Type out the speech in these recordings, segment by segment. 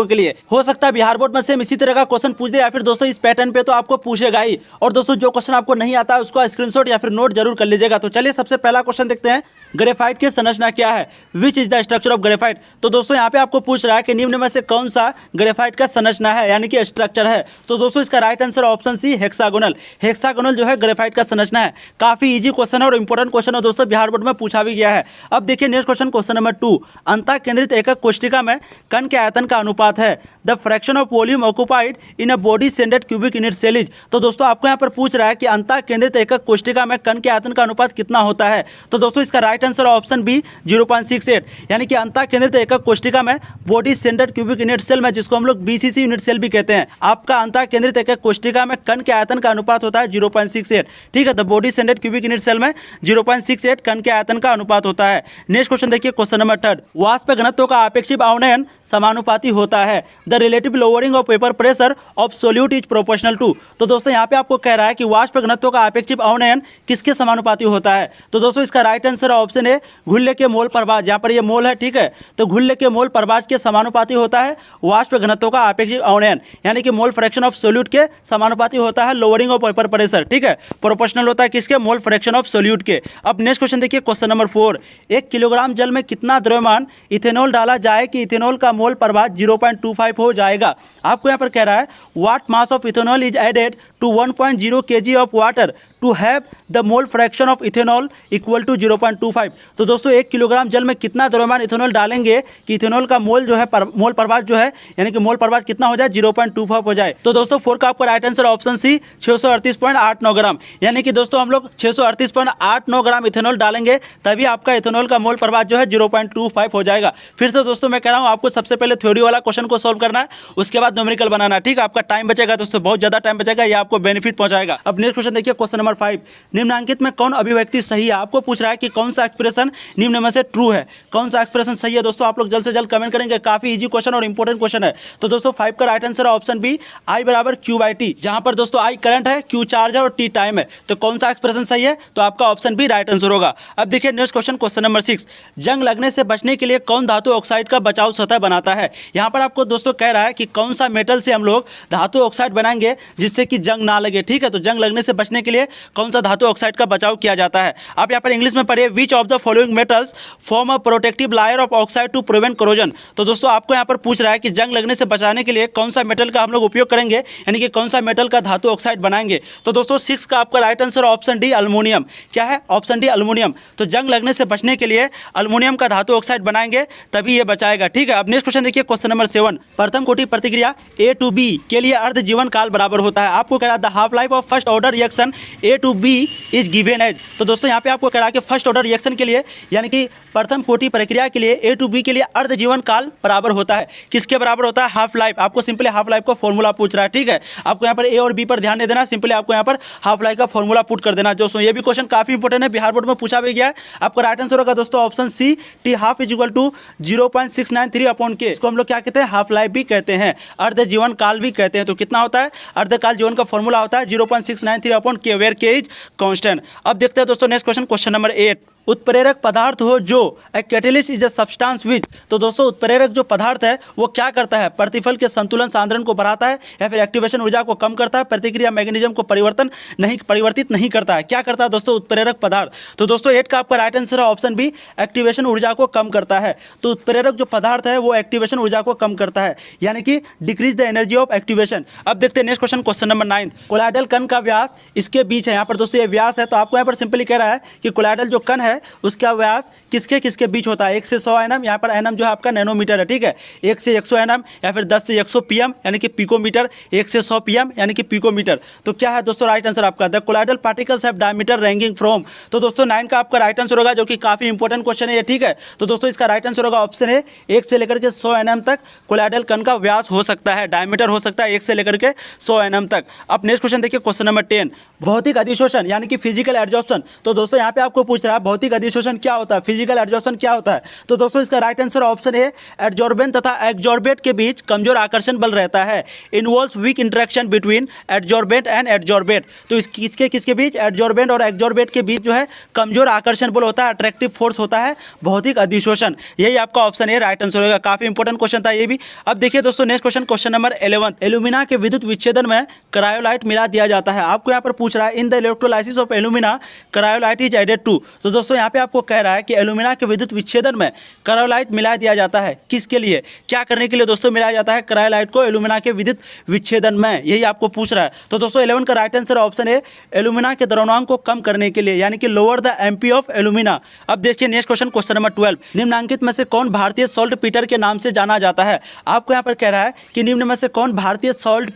के लिए हो सकता है बिहार बोर्ड में सेम इसी तरह का क्वेश्चन पूछ दे या फिर दोस्तों इस पैटर्न पे तो आपको पूछेगा ही। और दोस्तों जो क्वेश्चन आपको नहीं आता है उसको स्क्रीनशॉट या फिर नोट जरूर कर लीजिएगा। तो चलिए सबसे पहला क्वेश्चन देखते हैं, ग्रेफाइट की संरचना क्या है, which is the structure of graphite. तो दोस्तों यहाँ पे आपको पूछ रहा है कि निम्न में से कौन सा ग्रेफाइट का संरचना है यानी कि स्ट्रक्चर है। तो दोस्तों इसका right answer option C hexagonal. Hexagonal जो है ग्रेफाइट का संरचना है। काफी इजी क्वेश्चन है और इंपॉर्टेंट क्वेश्चन है दोस्तों, बिहार बोर्ड में पूछा भी गया है। अब देखिए नेक्स्ट क्वेश्चन, क्वेश्चन नंबर 2, अंतः केंद्रित एकक कोष्टिका में कण के आयतन का अनुपात है, the fraction of volume occupied in a body centred cubic unit cell is. तो दोस्तों आपको यहाँ पर पूछ रहा है कि अंतः केंद्रित एकक कोष्टिका में कण के आयतन का अनुपात कितना होता है। तो दोस्तों इसका राइट आंसर ऑप्शन बी 0.68, यानी कि अंतः केंद्रित एकक कोष्टिका में body centred cubic unit cell में, जिसको हम लोग बीसीसी यूनिट सेल भी कहते हैं, आपका अंतः केंद्रित एकक कोष्टिका में कण के आयतन का अनुपात होता है 0.68। ठीक है, तो body centred cubic unit cell में 0.68 कण के आयतन का अनुपात होता है। नेक्स्ट क्वेश्चन देखिए, क्वेश्चन नंबर 3, वाष्प घनत्व का आपेक्षिक अवनयन समानुपाती होता है, the relative lowering of vapour pressure of solute is proportional to. तो दोस्तों यहाँ पे आपको कह रहा है कि वाष्प घनत्व का आपेक्षिक अवनयन किसके समानुपाती होता है। तो दोस्तों इसका राइट आंसर ऑप्शन है घुल्ले के मोल प्रभाज। यहाँ पर ये मोल है, ठीक है, तो घुल्ले के मोल प्रभाज के समानुपाती होता है वाष्प घनत्व का आपेक्षिक अवनयन, यानी कि मोल फ्रैक्शन ऑफ सोल्यूट के समानुपाती होता है लोअरिंग ऑफ वेपर प्रेशर। ठीक है, प्रोपोर्शनल होता है किसके, मोल फ्रैक्शन ऑफ सोल्यूट के। अब नेक्स्ट क्वेश्चन देखिए, क्वेश्चन नंबर 4, 1 किलोग्राम जल में कितना द्रव्यमान इथेनॉल डाला जाए कि इथेनॉल का मोल प्रभाज 0.25 हो जाएगा। आपको यहाँ पर कह रहा है what mass of ethanol is added to 1.0 kg of water to have the mole fraction of ethanol equal to 0.25। तो दोस्तों 1 किलोग्राम जल में कितना द्रव्यमान इथेनॉल डालेंगे कि इथेनॉल का मोल जो है मोल प्रभाज जो है यानी कि मोल प्रभाज कितना हो जाए 0.25 हो जाए। तो दोस्तों 4 का आपका राइट आंसर ऑप्शन सी 638.89 ग्राम, यानी कि दोस्तों हम लोग 638.89 ग्राम इथेनॉल डालेंगे तभी आपका इथेनॉल का मोल प्रभाज जो है 0.25 हो जाएगा। फिर से दोस्तों मैं कह रहा हूँ आपको सबसे पहले थ्योरी वाला क्वेश्चन को सोल्व करना है, उसके बाद न्यूमेरिकल बनाना। ठीक है, आपका टाइम बचेगा दोस्तों, बहुत ज्यादा टाइम बचेगा, ये आपको बेनिफिट पहुंचाएगा। अब नेक्स्ट क्वेश्चन देखिए, क्वेश्चन नंबर 5, निम्नलिखित में कौन अभिव्यक्ति सही है। आपको पूछ रहा है कि कौन सा एक्सप्रेशन निम्न में से ट्रू है, कौन सा एक्सप्रेशन सही है। दोस्तों आप लोग जल्द से जल्द कमेंट करेंगे, काफी इजी क्वेश्चन और इंपॉर्टेंट क्वेश्चन है। तो दोस्तों 5 का राइट आंसर है ऑप्शन बी I बराबर Q/T, जहां पर दोस्तों I करंट है, Q चार्ज है और T टाइम है। तो कौन सा एक्सप्रेशन सही है, तो आपका ऑप्शन बी राइट आंसर होगा। अब देखिए नेक्स्ट क्वेश्चन, क्वेश्चन नंबर 6, जंग लगने से बचने के लिए कौन धातु ऑक्साइड का बचाव सतह बनाता है। यहाँ पर आपको दोस्तों कह रहा है कि कौन सा मेटल से हम लोग धातु ऑक्साइड बनाएंगे जिससे कि जंग ना लगे। ठीक है, तो जंग लगने से बचने के लिए कौन सा धातु ऑक्साइड का बचाव किया जाता है। आप यहाँ पर इंग्लिश में पढ़िए, which of the following metals form a protective layer of oxide to prevent corrosion. तो दोस्तों आपको यहाँ पर पूछ रहा है कि जंग लगने से बचाने के लिए कौन सा मेटल का हम लोग उपयोग करेंगे, यानी कि कौन सा मेटल का धातु ऑक्साइड बनाएंगे। तो दोस्तों 6 का आपका right answer option D aluminium. क्या है, ऑप्शन डी अल्युमिनियम। तो जंग लगने से बचने के लिए अल्युमिनियम का धातु ऑक्साइड बनाएंगे तभी ये बचाएगा। ठीक है, अब नेक्स्ट क्वेश्चन देखिए, क्वेश्चन नंबर 7, प्रथम कोटि प्रतिक्रिया A to B के लिए अर्ध जीवन काल बराबर होता है। आपको कह रहा है the half life of first order reaction A to B is given as. तो दोस्तों यहाँ पे आपको कह रहा है कि फर्स्ट ऑर्डर रिएक्शन के लिए यानी कि प्रथम कोटि प्रक्रिया के लिए A to B के लिए अर्ध जीवन काल बराबर होता है। किसके बराबर होता है, हाफ लाइफ। आपको सिंपली हाफ लाइफ का फॉर्मूला पूछ रहा है। ठीक है, आपको यहाँ पर A और B पर ध्यान दे देना, सिंपली आपको यहाँ पर हाफ लाइफ का फॉर्मूला पुट कर देना। दोस्तों ये भी क्वेश्चन काफी इंपॉर्टेंट है, बिहार बोर्ड में पूछा भी गया है। आपका राइट आंसर होगा दोस्तों option C T half is equal to 0.693/K। इसको हम लोग क्या कहते हैं, हाफ लाइफ भी कहते हैं, अर्ध जीवन काल भी कहते हैं। तो कितना होता है, अर्धकाल जीवन का फॉर्मूला होता है 0.693/K, where K is constant. अब देखते हैं दोस्तों नेक्स्ट क्वेश्चन, क्वेश्चन नंबर 8, उत्प्रेरक पदार्थ हो जो a catalyst is a substance which. तो दोस्तों उत्प्रेरक जो पदार्थ है वो क्या करता है, प्रतिफल के संतुलन सांद्रण को बढ़ाता है या फिर एक्टिवेशन ऊर्जा को कम करता है, प्रतिक्रिया मैकेनिज्म को परिवर्तित नहीं करता है। क्या करता है दोस्तों उत्प्रेरक पदार्थ। तो दोस्तों 8 का आपका राइट आंसर है ऑप्शन बी एक्टिवेशन ऊर्जा को कम करता है। तो उत्प्रेरक जो पदार्थ है वो एक्टिवेशन ऊर्जा को कम करता है, यानी कि decrease the energy of activation. अब देखते हैं next question, question number 9, colloidal कण का व्यास इसके बीच है। यहाँ पर दोस्तों ये व्यास है, तो आपको यहाँ पर सिंपली कह रहा है कि कोलाइडल जो कण है उसका व्यास किसके किसके बीच होता है, 1 से 100 nm। यहाँ पर nm जो है आपका नैनोमीटर है। ठीक है, 1 से 100 nm या फिर 10 से 100 pm यानी कि पिकोमीटर, 1 से 100 pm यानी कि पिकोमीटर। तो क्या है दोस्तों राइट आंसर आपका, the colloidal particles have diameter ranging from. तो दोस्तों 9 का आपका राइट आंसर होगा, जो कि काफी इंपॉर्टेंट क्वेश्चन है ये। ठीक है, तो दोस्तों इसका राइट आंसर होगा ऑप्शन है 1 से लेकर के 100 nm तक कोलाइडल कण का व्यास हो सकता है, डायमीटर हो सकता है 1 से लेकर के 100 nm तक। अब नेक्स्ट क्वेश्चन देखिए, क्वेश्चन नंबर 10, भौतिक अधिशोषण यानी कि फिजिकल एडजॉर्प्शन। तो दोस्तों यहाँ पे आपको पूछ रहा है भौतिक भौतिक अधिशोषण क्या होता है, फिजिकल एडजॉर्प्शन क्या होता है। तो दोस्तों इसका right answer option A adsorbent तथा एग्जॉर्बेट के बीच कमजोर आकर्षण बल रहता है। Involves weak interaction between adsorbent and adsorbate. तो किसके बीच, एडजॉर्बेंट और एग्जॉर्बेट के बीच जो है कमजोर आकर्षण बल होता है, अट्रैक्टिव फोर्स होता है भौतिक अधिशोषण। यही आपका ऑप्शन ए राइट आंसर होगा। काफी इंपॉर्टेंट क्वेश्चन था ये भी। अब देखिए दोस्तों next question, question number 11। Alumina के विद्युत विच्छेदन में क्रायोलाइट मिला दिया जाता है। आपको यहाँ पर पूछ रहा है in the electrolysis of alumina cryolite is added to. तो दोस्तों यहाँ पे आपको कह रहा है कि एल्यूमिना के विद्युत विच्छेदन में क्रायोलाइट मिला दिया जाता है। किसके लिए, क्या करने के लिए दोस्तों मिलाया जाता है क्रायोलाइट को एल्यूमिना के विद्युत विच्छेदन में, यही आपको पूछ रहा है। तो दोस्तों 11 का राइट आंसर ऑप्शन है एल्यूमिना के द्रव्यमान को कम करने के लिए, यानी कि lower the MP of alumina. अब देखिए नेक्स्ट क्वेश्चन, क्वेश्चन नंबर 12। निम्नांकित में से कौन भारतीय सॉल्ट पीटर के नाम से जाना जाता है। आपको यहाँ पर कह रहा है कि निम्न में से कौन भारतीय सॉल्ट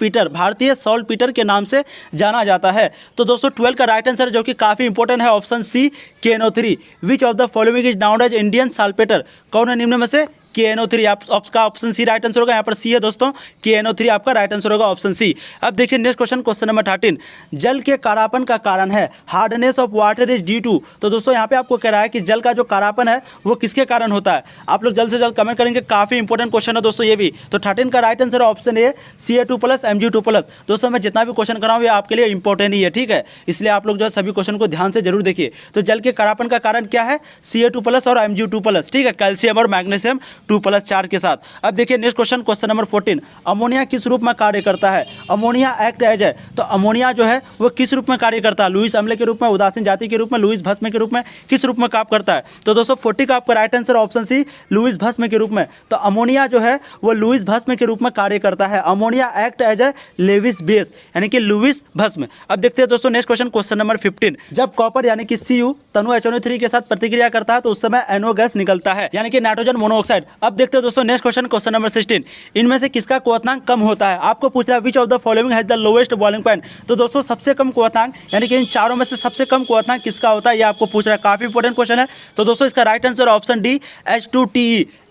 पीटर के नाम से जाना जाता है। तो दोस्तों 12 का राइट आंसर जो कि काफी इंपॉर्टेंट है option C KNO3। Which of the following is known as Indian saltpetre. कौन है निम्न में से, KNO3। आपका ऑप्शन सी राइट आंसर होगा। यहाँ पर सी है दोस्तों, KNO3 आपका राइट आंसर होगा ऑप्शन सी। अब देखिए नेक्स्ट क्वेश्चन, क्वेश्चन नंबर 13। जल के कारापन का कारण है hardness of water is due to. तो दोस्तों यहाँ पे आपको कह रहा है कि जल का जो कारापन है वो किसके कारण होता है। आप लोग जल्द से जल्द कमेंट करेंगे, काफी इंपॉर्टेंट क्वेश्चन है दोस्तों ये भी। तो 13 का right answer option A Ca2+ Mg2+। दोस्तों मैं जितना भी क्वेश्चन कर रहा हूँ ये आपके लिए इंपॉर्टेंट ही है, ठीक है, इसलिए आप लोग जो है सभी क्वेश्चन को ध्यान से जरूर देखिए। तो जल के कारापन का कारण क्या है, Ca2+ और Mg2+, ठीक है, कैल्शियम और मैग्नीशियम 2+ चार्ज के साथ। अब देखिए next question, question number 14। Ammonia किस रूप में कार्य करता है। अमोनिया एक्ट एज है। तो अमोनिया जो है वो किस रूप में कार्य करता है, लुईस अम्ल के रूप में, उदासीन जाति के रूप में, लुईस भस्म के रूप में, किस रूप में काम करता है। तो दोस्तों 40 का आपका right answer option C Lewis भस्म के रूप में। तो अमोनिया जो है वो लुईस भस्म के रूप में कार्य करता है। Ammonia act as a Lewis base, यानी कि लुईस भस्म। अब देखते हैं दोस्तों नेक्स्ट क्वेश्चन, क्वेश्चन नंबर 15। जब कॉपर यानी कि Cu तनु HNO3 के साथ प्रतिक्रिया करता है तो उस समय NO गैस निकलता है, यानी कि नाइट्रोजन मोनोऑक्साइड। अब देखते हैं दोस्तों नेक्स्ट क्वेश्चन, क्वेश्चन नंबर 16। इनमें से किसका क्वथनांक कम होता है। आपको पूछ रहा है which of the following has the lowest boiling point. तो दोस्तों सबसे कम क्वथनांक, यानी कि इन चारों में से सबसे कम क्वथनांक किसका होता है, ये आपको पूछ रहा है। काफी इंपॉर्टेंट क्वेश्चन है। तो दोस्तों इसका right answer option D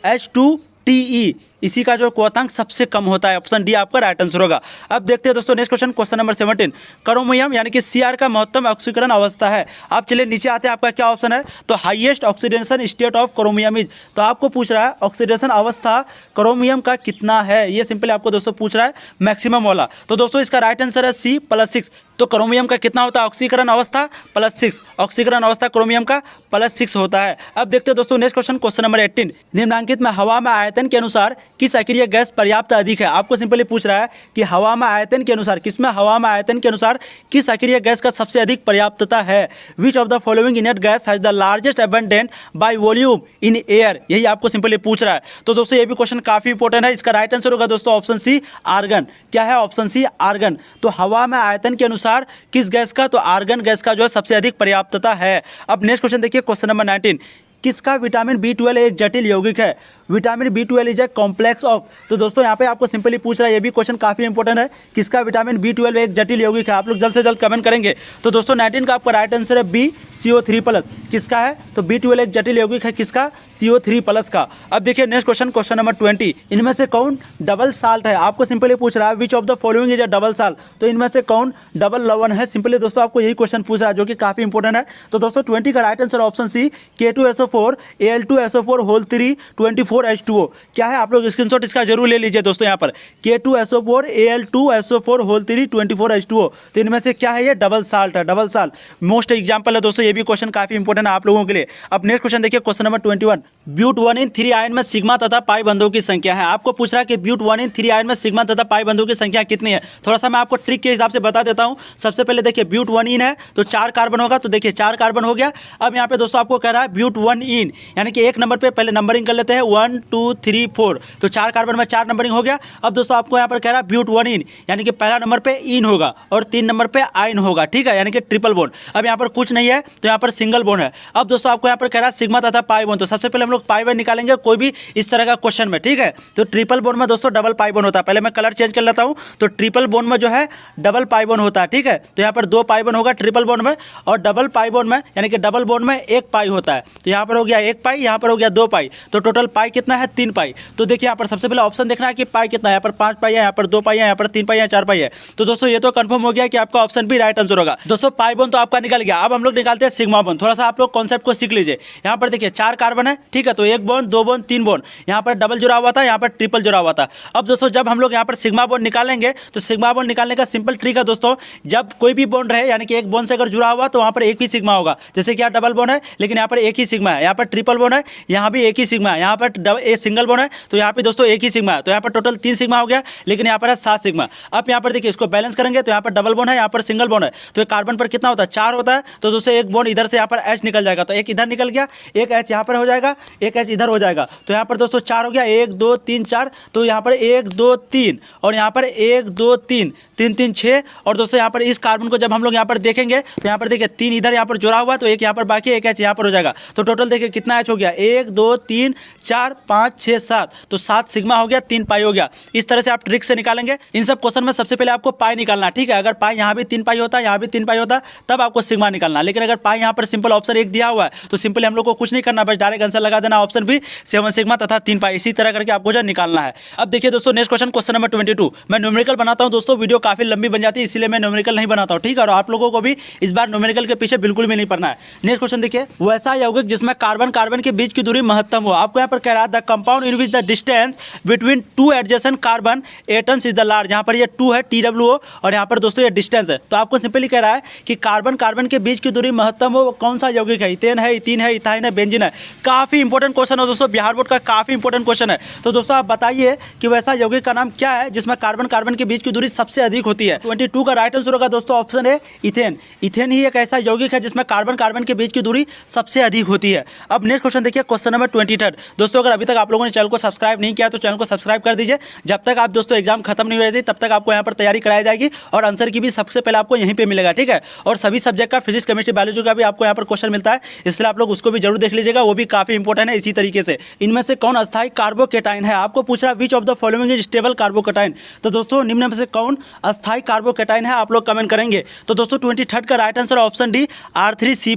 H2TE, इसी का जो क्वथनांक सबसे कम होता है, ऑप्शन डी आपका राइट आंसर होगा। अब देखते हैं दोस्तों next question, question number 17। Chromium यानी कि Cr का महत्तम ऑक्सीकरण अवस्था है। आप चलिए नीचे आते हैं, आपका क्या ऑप्शन है। तो highest oxidation state of chromium is. तो आपको पूछ रहा है ऑक्सीडेशन अवस्था क्रोमियम का कितना है, ये सिंपल आपको दोस्तों पूछ रहा है, मैक्सिमम वाला। तो दोस्तों इसका राइट आंसर है C+6। तो क्रोमियम का कितना होता है, ऑक्सीकरण अवस्था +6, ऑक्सीकरण अवस्था क्रोमियम का +6 होता है। अब देखते हैं दोस्तों नेक्स्ट क्वेश्चन, क्वेश्चन नंबर 18। निम्नांकित में हवा में आयतन के अनुसार किस अक्रिय गैस पर्याप्त अधिक है। आपको सिंपली पूछ रहा है कि हवा में आयतन के अनुसार, किसमें हवा में आयतन के अनुसार किस अक्रिय गैस का सबसे अधिक पर्याप्तता है। Which of the following inert gas has the largest abundant by volume in air, यही आपको सिंपली पूछ रहा है। तो दोस्तों ये भी क्वेश्चन काफी इंपॉर्टेंट है। इसका राइट आंसर होगा दोस्तों ऑप्शन सी आर्गन। क्या है, ऑप्शन सी आर्गन। तो हवा में आयतन के अनुसार किस गैस का, तो आर्गन गैस का जो है सबसे अधिक पर्याप्तता है। अब नेक्स्ट क्वेश्चन देखिए, क्वेश्चन नंबर 19। किसका विटामिन B12 एक जटिल यौगिक है। Vitamin B12 is a complex of. तो दोस्तों यहाँ पे आपको सिंपली पूछ रहा है, ये भी क्वेश्चन काफी इंपॉर्टेंट है, किसका विटामिन B12 एक जटिल यौगिक है। आप लोग जल्द से जल्द कमेंट करेंगे। तो दोस्तों 19 का आपका राइट आंसर है B CO3+। किसका है, तो B12 एक जटिल यौगिक है, किसका, CO3+ का। अब देखिए नेक्स्ट क्वेश्चन, क्वेश्चन नंबर 20। इनमें से कौन डबल साल्ट है। आपको सिंपली पूछ रहा है which of the following is a double salt. तो इनमें से कौन डबल लवण है, सिंपली दोस्तों आपको यही क्वेश्चन पूछ रहा है, जो कि काफी इंपॉर्टेंट है। तो दोस्तों 20 का राइट आंसर ऑप्शन सी K2SO4 Al2SO4 3 24H2O। क्या है, आप लोग स्क्रीनशॉट इसका जरूर ले लीजिए दोस्तों। यहाँ पर K2SO4 Al2SO4 3 24H2O। तो इनमें से क्या है, ये डबल साल्ट है, डबल साल्ट मोस्ट एग्जाम्पल है दोस्तों। ये भी क्वेश्चन काफी इंपॉर्टेंट है आप लोगों के लिए। अब नेक्स्ट क्वेश्चन देखिए, question number 21। But 1 ene 3 yne में सिग्मा तथा पाई बंधों की संख्या है। आपको पूछ रहा है कि ब्यूट 1 इन 3 आयन में सिग्मा तथा पाई बंधों की संख्या कितनी है। थोड़ा सा मैं आपको ट्रिक के हिसाब से बता देता हूं। सबसे पहले देखिए ब्यूट 1 इन है तो 4 कार्बन होगा, तो देखिए 4 कार्बन हो गया। अब यहाँ पे दोस्तों आपको कह रहा है ब्यूट 1 इन, यानी कि एक नंबर पे पहले नंबरिंग कर लेते हैं 1 2 3 4, तो 4 कार्बन में 4 नंबरिंग हो गया। अब दोस्तों आपको यहाँ पर कह रहा है ब्यूट 1 इन, यानी कि पहला नंबर पे इन होगा और 3 नंबर पे आइन होगा, ठीक है, यानी कि ट्रिपल बॉन्ड। अब यहाँ पर कुछ नहीं है तो यहाँ पर सिंगल बॉन्ड है। अब दोस्तों आपको यहाँ पर कह रहा है सिग्मा तथा पाई बॉन्ड, तो सबसे पहले हम लोग पाई बॉन्ड निकालेंगे कोई भी इस तरह का क्वेश्चन में, ठीक है। तो ट्रिपल बॉन्ड में दोस्तों डबल पाई बॉन्ड होता है। पहले मैं कलर चेंज कर लेता हूँ। तो ट्रिपल बॉन्ड में जो है डबल पाई बॉन्ड होता है, ठीक है। तो यहाँ पर 2 पाई बॉन्ड होगा ट्रिपल बॉन्ड में, और डबल पाई बॉन्ड में यानी कि डबल बॉन्ड में 1 पाई होता है। तो यहाँ पर पर हो गया 1 पाई, यहाँ पर हो गया 2 पाई, तो टोटल पाई कितना है 3 पाई। तो देखिए यहाँ पर सबसे पहले ऑप्शन देखना है कि पाई कितना है, यहाँ पर 5 पाई है, यहाँ पर 2 पाई है, यहाँ पर 3 पाई है, 4 पाई है। तो दोस्तों ये तो कंफर्म हो गया कि आपका ऑप्शन भी राइट आंसर होगा। दोस्तों पाई बोन तो आपका निकल गया। अब हम लोग निकालते हैं सिग्मा बोन। थोड़ा सा आप लोग कॉन्सेप्ट को सीख लीजिए। यहाँ पर देखिए 4 कार्बन है, ठीक है, तो 1 बोन, 2 बोन, 3 बोन, यहाँ पर डबल जुड़ा हुआ था, यहाँ पर ट्रिपल जुड़ा हुआ था। अब दोस्तों जब हम लोग यहाँ पर सिग्मा बोन निकालेंगे तो सिग्मा बोन निकालने का सिंपल ट्रिक है दोस्तों, जब कोई भी बोन रहे यानी कि एक बोन से अगर जुड़ा हुआ तो वहाँ पर एक ही सिग्मा होगा। जैसे कि यहाँ डबल बोन है लेकिन यहाँ पर एक ही सिग्मा है, यहाँ पर ट्रिपल बोन है यहाँ भी एक ही सिग्मा है, यहाँ पर सिंगल बोन है तो यहाँ पे दोस्तों एक ही सिग्मा है, तो यहाँ पर टोटल 3 सिग्मा हो गया, लेकिन यहाँ पर है 7 सिग्मा। अब यहाँ पर देखिए इसको बैलेंस करेंगे तो यहाँ पर डबल बोन है, यहाँ पर सिंगल बोन है, तो ये कार्बन पर कितना होता है 4 होता है। तो दोस्तों एक बोन इधर से यहाँ पर H निकल जाएगा, तो एक इधर निकल गया, एक H यहाँ पर हो जाएगा, एक H इधर हो जाएगा, तो यहाँ पर दोस्तों 4 हो गया, 1 2 3 4, तो यहाँ पर 1 2 3 और यहाँ पर 1 2 3 3 3 6। और दोस्तों यहाँ पर इस कार्बन को जब हम लोग यहाँ पर देखेंगे तो यहाँ पर देखिए 3 इधर यहाँ पर जुड़ा हुआ, तो एक यहाँ पर बाकी, एक H यहाँ पर हो जाएगा, तो टोटल देखिए कितना H हो गया 1 2 3 4 5 6 7, तो 7 सिग्मा हो गया, 3 पाई हो गया। इस तरह से आप ट्रिक से निकालेंगे। इन सब क्वेश्चन में सबसे पहले आपको पाई निकालना, ठीक है। अगर पाई यहाँ भी 3 पाई होता, यहाँ भी 3 पाई होता, तब आपको सिग्मा निकालना। लेकिन अगर पाई यहाँ पर सिंपल ऑप्शन 1 दिया हुआ है तो सिंपली हम लोग को कुछ नहीं करना, बस डायरेक्ट आंसर लगा देना ऑप्शन बी 7 सिग्मा तथा 3 पाई। इसी तरह करके आपको जो निकालना है। अब देखिए दोस्तों नेक्स्ट क्वेश्चन नंबर 22। मैं न्यूमेरिकल बनाता हूँ दोस्तों, वीडियो काफी लंबी बन जाती है इसलिए मैं न्यूमेरिकल नहीं बनाता हूँ, ठीक है। और आप लोगों को भी इस बार न्यूमेरिकल के पीछे बिल्कुल भी नहीं पड़ना है। नेक्स्ट क्वेश्चन देखिए, वैसा यौगिक जिसमें कार्बन कार्बन के बीच की दूरी महत्तम हो। आपको यहाँ पर कह रहा है the compound in which the distance between 2 adjacent carbon atoms is the large. यहाँ पर ये 2 है TWO और यहाँ पर दोस्तों ये डिस्टेंस है। तो आपको सिंपली कह रहा है कि कार्बन कार्बन के बीच की दूरी महत्तम हो, कौन सा यौगिक है, इथेन है, इथीन है, इथाइन है, बेंजीन है। काफी इंपॉर्टेंट क्वेश्चन है दोस्तों, बिहार बोर्ड का काफी इंपॉर्टेंट क्वेश्चन है। तो दोस्तों आप बताइए कि वैसा यौगिक का नाम क्या है जिसमें कार्बन कार्बन के बीच की दूरी सबसे अधिक होती है। 22 का राइट आंसर होगा दोस्तों ऑप्शन है इथेन। इथेन ही एक ऐसा यौगिक है जिसमें कार्बन कार्बन के बीच की दूरी सबसे अधिक होती है। अब नेक्स्ट क्वेश्चन देखिए, क्वेश्चन नंबर 23। दोस्तों अगर अभी तक आप लोगों ने चैनल को सब्सक्राइब नहीं किया तो चैनल को सब्सक्राइब कर दीजिए। जब तक आप दोस्तों एग्जाम खत्म नहीं हो जाती तब तक आपको यहाँ पर तैयारी कराई जाएगी और आंसर की भी सबसे पहले आपको यहीं पे मिलेगा, ठीक है। और सभी सब्जेक्ट का फिजिक्स केमिस्ट्री बायोलॉजी का भी आपको यहाँ पर क्वेश्चन मिलता है, इसलिए आप लोग उसको भी जरूर देख लीजिएगा, वो भी काफी इंपॉर्टेंट है। इसी तरीके से इनमें से कौन अस्थायी कार्बोकेटाइन है। आपको पूछ रहा है which of the following is stable carbocation. तो दोस्तों निम्न में से कौन अस्थायी कार्बोकेटाइन है, आप लोग कमेंट करेंगे। तो दोस्तों 23 का right answer option D R3C+।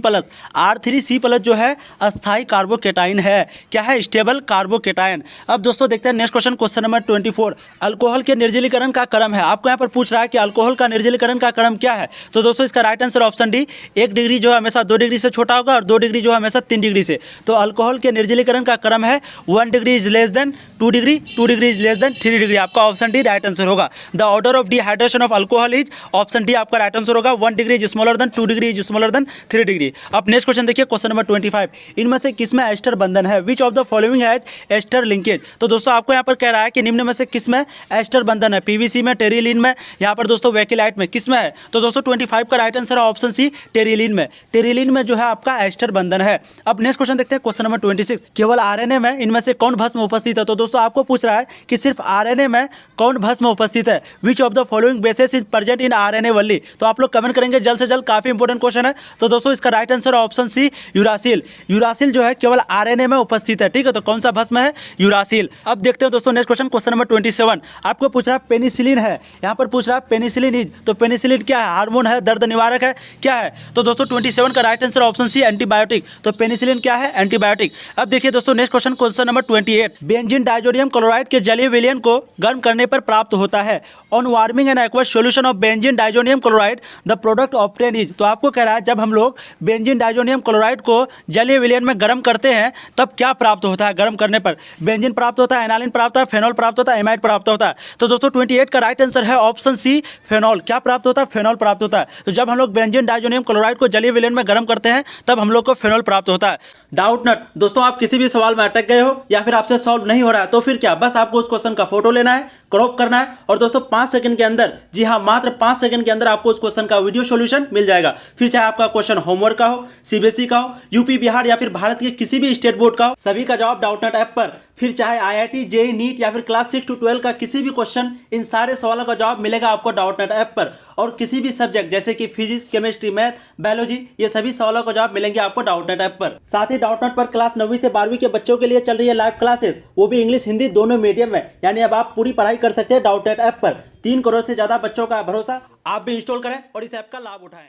R3C+ जो है अस्थायी कार्बोकेटाइन है। क्या है, स्टेबल कार्बोकेटाइन। अब दोस्तों देखते हैं नेक्स्ट क्वेश्चन नंबर 24। अल्कोहल के निर्जलीकरण का क्रम है। आपको यहाँ पर पूछ रहा है कि अल्कोहल का निर्जलीकरण का क्रम क्या है। तो दोस्तों इसका right answer option D 1 degree जो है हमेशा 2 डिग्री से छोटा होगा और 2 डिग्री जो है हमेशा 3 डिग्री से। तो अल्कोहल के निर्जलीकरण का क्रम है 1 degree is less than 2 degree, 2 degree is less than 3 degree. आपका ऑप्शन डी राइट आंसर होगा। The order of dehydration of alcohol is, option D आपका राइट आंसर होगा 1 degree is smaller than 2 degree is smaller than 3 degree. अब next question देखिए, question number 25। इनमें से किसमें ester बंधन है। Which of the following has ester linkage. तो दोस्तों आपको यहाँ पर कह रहा है कि निम्न में से किसमें एस्टर बंधन है। PVC में, टेरिलीन में, यहाँ पर दोस्तों वैकिलाइट में, किसमें है। तो दोस्तों 25 का राइट आंसर है ऑप्शन सी टेरिलीन में। टेरिलीन में जो है आपका एस्टर बंधन है। अब नेक्स्ट क्वेश्चन देखते हैं, क्वेश्चन नंबर 26। केवल RNA में इनमें से कौन भस्म उपस्थित है। तो दोस्तों आपको पूछ रहा है कि सिर्फ RNA में कौन भस्म उपस्थित है। Which of the following bases is present in RNA only. तो आप लोग कमेंट करेंगे जल्द से जल्द, काफी इंपॉर्टेंट क्वेश्चन है। तो दोस्तों इसका राइट आंसर है ऑप्शन सी यूरासिल। यूरासिल जो है केवल RNA में उपस्थित है, ठीक है। तो कौन सा भस्म है, यूरासिल। अब देखते हैं दोस्तों नेक्स्ट क्वेश्चन नंबर 27। आपको पूछ रहा है पेनिसिलिन है, यहाँ पर पूछ रहा है पेनिसिलिन इज। तो पेनिसिलिन क्या है, हार्मोन है, दर्द निवारक है, क्या है। तो दोस्तों 27 का right answer option C antibiotic. तो पेनिसिलिन क्या है, एंटीबायोटिक। अब देखिए दोस्तों next question number 28। Benzene diazonium chloride के जलीय विलयन को गर्म करने पर प्राप्त होता है। On warming an aqueous solution of benzene diazonium chloride the product obtain is. तो आपको कह रहा है जब हम लोग बेंजीन डाइजोनियम क्लोराइड को जलीय विलयन में गर्म करते हैं तब क्या प्राप्त होता है। गर्म करने पर बेंजीन प्राप्त होता है, एनालिन प्राप्त होता है, फेनॉल प्राप्त होता है, एमाइड प्राप्त होता है। तो दोस्तों 28 का राइट आंसर है ऑप्शन सी फेनॉल। क्या प्राप्त होता है, फेनॉल प्राप्त होता है। तो जब हम लोग बेंजीन डाइजोनियम क्लोराइड को जलीय विलयन में गर्म करते हैं तब हम लोग को फेनॉल प्राप्त होता है। डाउट नट दोस्तों, आप किसी भी सवाल में अटक गए हो या फिर आपसे सॉल्व नहीं हो रहा है तो फिर क्या, बस आपको उस क्वेश्चन का फोटो लेना है, क्रॉप करना है और दोस्तों 5 सेकंड के अंदर, जी हाँ मात्र 5 सेकंड के अंदर आपको उस क्वेश्चन का वीडियो सॉल्यूशन मिल जाएगा। फिर चाहे आपका क्वेश्चन होमवर्क का हो, CBSE का हो, यूपी बिहार या फिर भारत के किसी भी स्टेट बोर्ड का हो, सभी का जवाब डाउटनट ऐप पर। फिर चाहे IIT, JEE, नीट या फिर क्लास 6 to 12 का किसी भी क्वेश्चन, इन सारे सवालों का जवाब मिलेगा आपको डाउटनट ऐप पर। और किसी भी सब्जेक्ट जैसे कि फिजिक्स, केमिस्ट्री, मैथ, बायोलॉजी, ये सभी सवालों का जवाब मिलेंगे आपको डाउटनट ऐप पर। साथ ही डाउटनट पर क्लास 9वीं से 12वीं के बच्चों के लिए चल रही है लाइव क्लासेस, वो भी इंग्लिश हिंदी दोनों मीडियम में। यानी अब आप पूरी पढ़ाई कर सकते हैं डाउटनट ऐप पर। 3 करोड़ से ज्यादा बच्चों का भरोसा, आप भी इंस्टॉल करें और इस ऐप का लाभ उठाएं।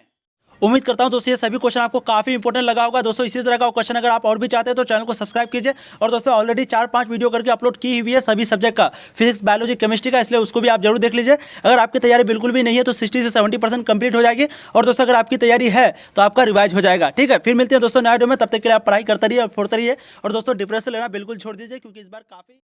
उम्मीद करता हूं दोस्तों ये सभी क्वेश्चन आपको काफी इंपॉर्टेंट लगा होगा। दोस्तों इसी तरह का क्वेश्चन अगर आप और भी चाहते हैं तो चैनल को सब्सक्राइब कीजिए। और दोस्तों ऑलरेडी 4-5 वीडियो करके अपलोड की हुई है सभी सब्जेक्ट का, फिजिक्स, बायोलॉजी, केमिस्ट्री का, इसलिए उसको भी आप जरूर देख लीजिए। अगर आपकी तैयारी बिल्कुल भी नहीं है तो 60 से 70% कंप्लीट हो जाएगी। और दोस्तों अगर आपकी तैयारी है तो आपका रिवाइज हो जाएगा। ठीक है, फिर मिलते हैं दोस्तों नए वीडियो में, तब तक के लिए आप पढ़ाई करते रहिए और फोड़ते रहिए। और दोस्तों डिप्रेशन लेना बिल्कुल छोड़ दीजिए, क्योंकि इस बार काफी